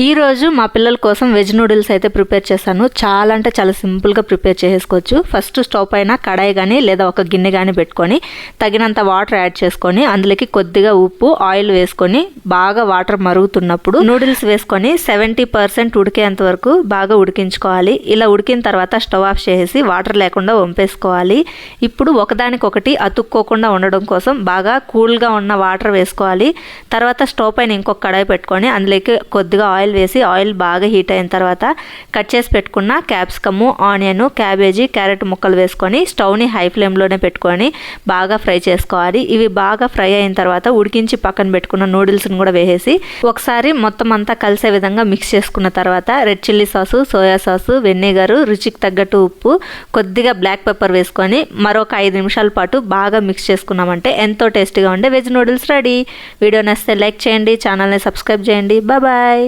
ఈ రోజు మా పిల్లల కోసం వెజ్ నూడిల్స్ అయితే ప్రిపేర్ చేశాను. చాలా అంటే చాలా సింపుల్గా ప్రిపేర్ చేసుకోవచ్చు. ఫస్ట్ స్టవ్ పైన కడాయి కానీ లేదా ఒక గిన్నె కానీ పెట్టుకొని తగినంత వాటర్ యాడ్ చేసుకొని అందులోకి కొద్దిగా ఉప్పు ఆయిల్ వేసుకొని బాగా వాటర్ మరుగుతున్నప్పుడు నూడిల్స్ వేసుకొని 70% ఉడికేంత వరకు బాగా ఉడికించుకోవాలి. ఇలా ఉడికిన తర్వాత స్టవ్ ఆఫ్ చేసి వాటర్ లేకుండా వంపేసుకోవాలి. ఇప్పుడు ఒకదానికొకటి అతుక్కోకుండా ఉండడం కోసం బాగా కూల్గా ఉన్న వాటర్ వేసుకోవాలి. తర్వాత స్టవ్ పైన ఇంకొక కడాయి పెట్టుకొని అందులోకి కొద్దిగా ఆయిల్ వేసి ఆయిల్ బాగా హీట్ అయిన తర్వాత కట్ చేసి పెట్టుకున్న క్యాప్సికము, ఆనియన్, క్యాబేజీ, క్యారెట్ ముక్కలు వేసుకొని స్టవ్ని హై ఫ్లేమ్లోనే పెట్టుకొని బాగా ఫ్రై చేసుకోవాలి. ఇవి బాగా ఫ్రై అయిన తర్వాత ఉడికించి పక్కన పెట్టుకున్న నూడిల్స్ని కూడా వేసేసి ఒకసారి మొత్తం అంతా కలిసే విధంగా మిక్స్ చేసుకున్న తర్వాత red chilli sauce, soya sauce, vinegar, రుచికి తగ్గట్టు ఉప్పు, కొద్దిగా బ్లాక్ పెప్పర్ వేసుకొని మరొక 5 నిమిషాల పాటు బాగా మిక్స్ చేసుకున్నామంటే ఎంతో టేస్టీగా ఉండే వెజ్ నూడిల్స్ రెడీ. వీడియో నచ్చితే లైక్ చేయండి, ఛానల్ని సబ్స్క్రైబ్ చేయండి. బాయ్.